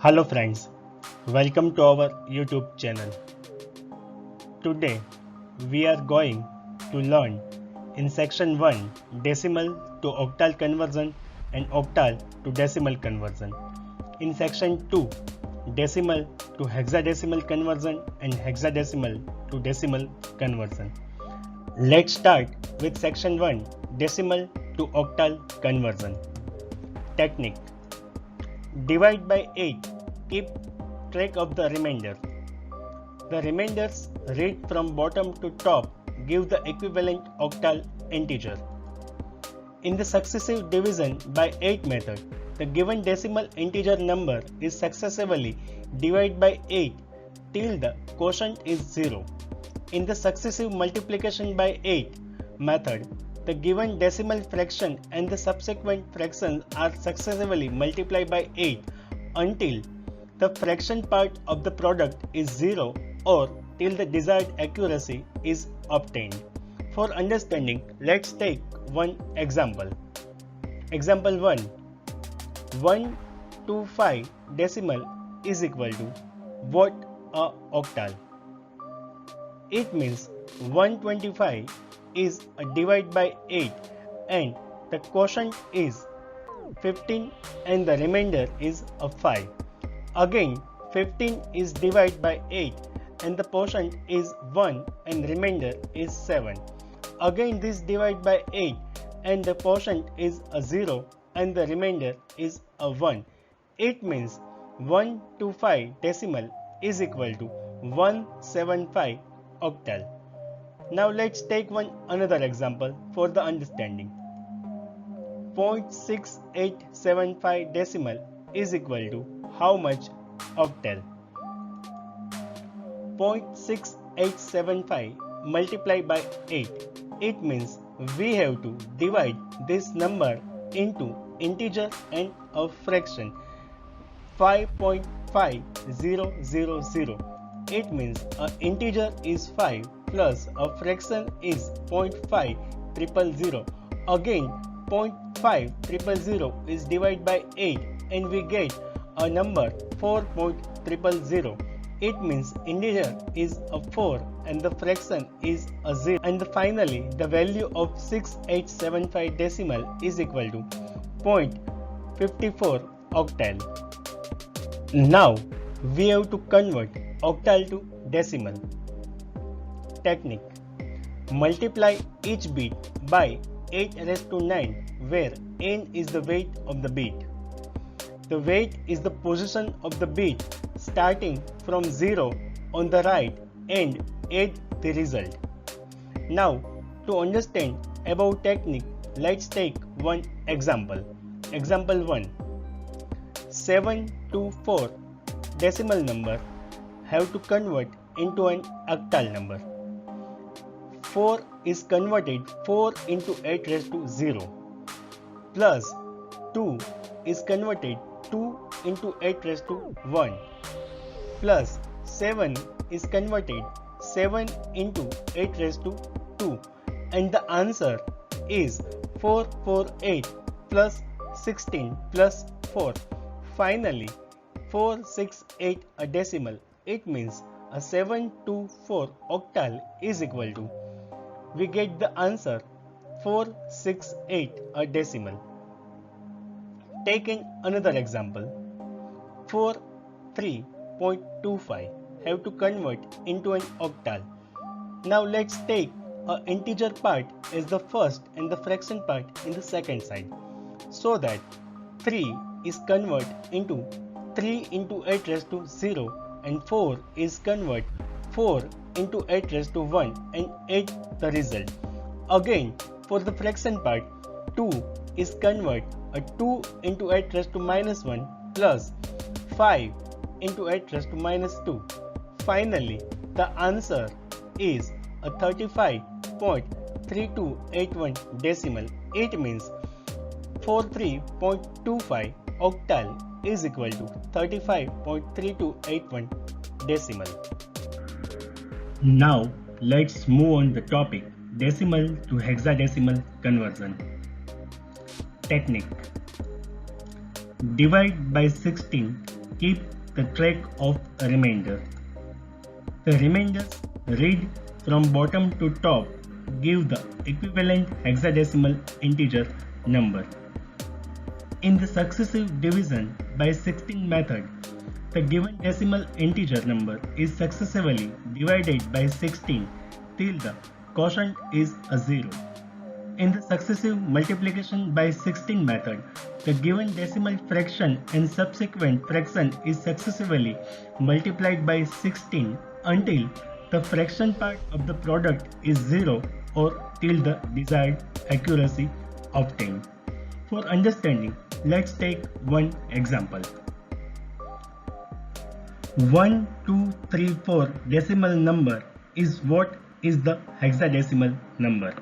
Hello friends, welcome to our YouTube channel. Today we are going to learn in section 1 decimal to octal conversion and octal to decimal conversion. In section 2 decimal to hexadecimal conversion and hexadecimal to decimal conversion. Let's start with section 1 decimal to octal conversion. Technique: divide by 8. Keep track of the remainder. The remainders read from bottom to top give the equivalent octal integer. In the successive division by 8 method, the given decimal integer number is successively divided by 8 till the quotient is 0. In the successive multiplication by 8 method, the given decimal fraction and the subsequent fractions are successively multiplied by 8 until the fraction part of the product is 0 or till the desired accuracy is obtained. For understanding, let's take one example. Example 1. 125 decimal is equal to what a octal? It means 125 is divided by 8 and the quotient is 15 and the remainder is a 5. Again 15 is divided by 8 and the quotient is 1 and remainder is 7. Again this divided by 8 and the quotient is a 0 and the remainder is a 1. It means 125 decimal is equal to 175 octal. Now let's take another example for the understanding. 0.6875 decimal is equal to how much octal? 0.6875 multiplied by 8. It means we have to divide this number into integer and a fraction. 5.5000. It means an integer is 5 plus a fraction is 0.5000. Again 0.5000 is divided by 8 and we get a number 4.000. It means integer is a 4 and the fraction is a 0. And finally the value of 6875 decimal is equal to 0.54 octal. Now we have to convert octal to decimal. Technique: multiply each bit by 8 raised to 9 where n is the weight of the bit. The weight is the position of the bit starting from 0 on the right and add the result. Now to understand about technique, let's take one example. Example 1. 724 decimal number have to convert into an octal number. 4 is converted 4 into 8 raised to 0 plus 2 is converted 2 into 8 raised to 1 plus 7 is converted 7 into 8 raised to 2 and the answer is 448 plus 16 plus 4. Finally 468 a decimal. It means a 724 octal is equal to, we get the answer 468 a decimal. Taking another example, 43.25 have to convert into an octal. Now let's take an integer part as the first and the fraction part in the second side, so that 3 is converted into 3 into 8 raised to 0 and 4 is converted 4 into 8 raised to 1 and add the result. Again for the fraction part, 2 is converted a 2 into 8 raised to minus 1 plus 5 into 8 raised to minus 2. Finally the answer is a 35.3281 decimal. It means 43.25 octal is equal to 35.3281 decimal. Now let's move on the topic decimal to hexadecimal conversion. Technique: divide by 16, keep the track of a remainder. The remainders read from bottom to top give the equivalent hexadecimal integer number. In the successive division by 16 method, the given decimal integer number is successively divided by 16 till the quotient is a 0. In the successive multiplication by 16 method, the given decimal fraction and subsequent fraction is successively multiplied by 16 until the fraction part of the product is 0 or till the desired accuracy obtained. For understanding, let's take one example. 1234 decimal number is what is the hexadecimal number.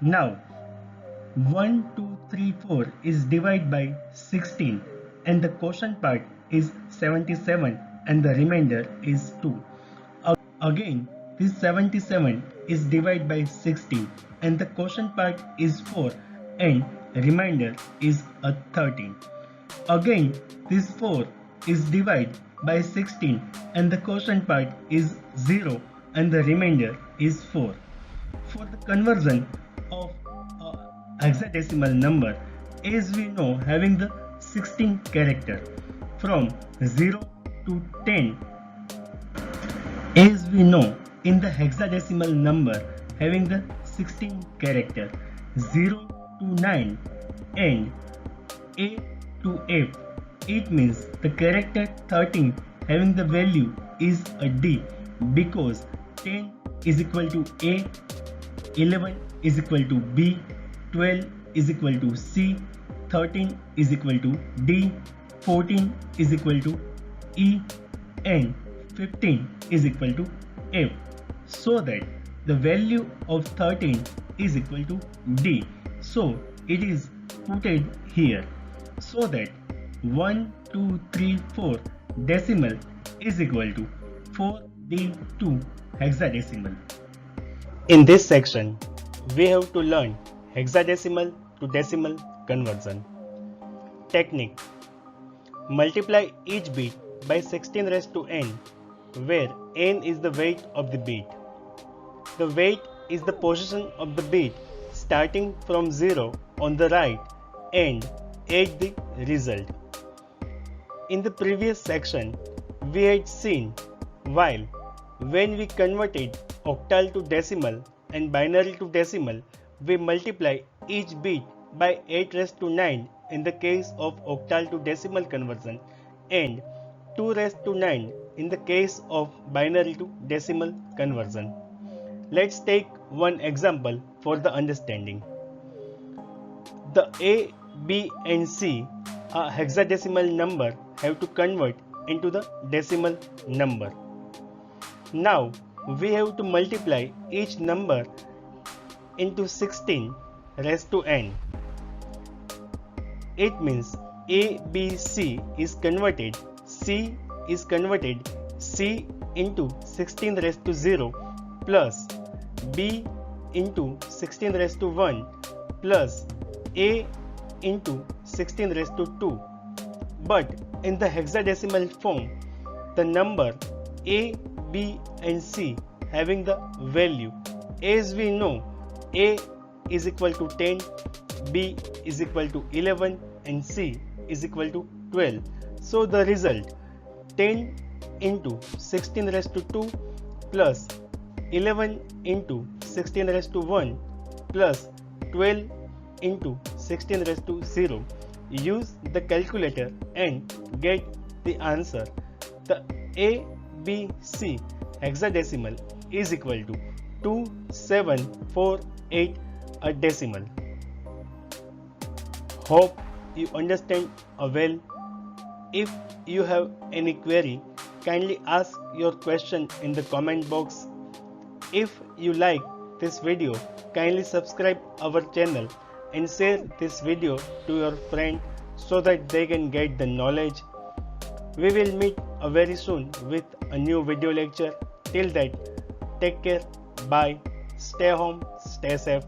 Now 1234 is divided by 16 and the quotient part is 77 and the remainder is 2. Again, this 77 is divided by 16 and the quotient part is 4 and remainder is a 13. Again, this 4 is divided by 16 and the quotient part is 0 and the remainder is 4. For the conversion of a hexadecimal number, as we know, having the 16 character from 0 to 10, as we know, in the hexadecimal number having the 16 character 0 to 9 and A to F, it means the character 13 having the value is a D because 10 is equal to A, 11 is equal to B, 12 is equal to C, 13 is equal to D, 14 is equal to E and 15 is equal to F, so that the value of 13 is equal to D. So it is putted here so that 1234 decimal is equal to 4D2 hexadecimal. In this section, we have to learn hexadecimal to decimal conversion. Technique: multiply each bit by 16 raised to n, where n is the weight of the bit. The weight is the position of the bit starting from 0 on the right and add the result. In the previous section, we had seen while when we converted octal to decimal and binary to decimal, we multiply each bit by 8 raised to 9 in the case of octal to decimal conversion and 2 raised to 9 in the case of binary to decimal conversion. Let's take one example for the understanding. The A, B and C, a hexadecimal number, have to convert into the decimal number. Now we have to multiply each number into 16 raised to n. It means A, B, C is converted, C is converted C into 16 raised to 0 plus B into 16 raised to 1 plus A into 16 raised to 2. But in the hexadecimal form, the number A, B and C having the value, as we know, A is equal to 10, B is equal to 11 and C is equal to 12. So the result 10 into 16 raised to 2 plus 11 into 16 raised to 1 plus 12 into 16 raised to 0. Use the calculator and get the answer. The ABC hexadecimal is equal to 2748, a decimal. Hope you understand well. If you have any query, kindly ask your question in the comment box. If you like this video, kindly subscribe our channel and share this video to your friend so that they can get the knowledge. We will meet very soon with a new video lecture. Till that, take care, bye, stay home, stay safe.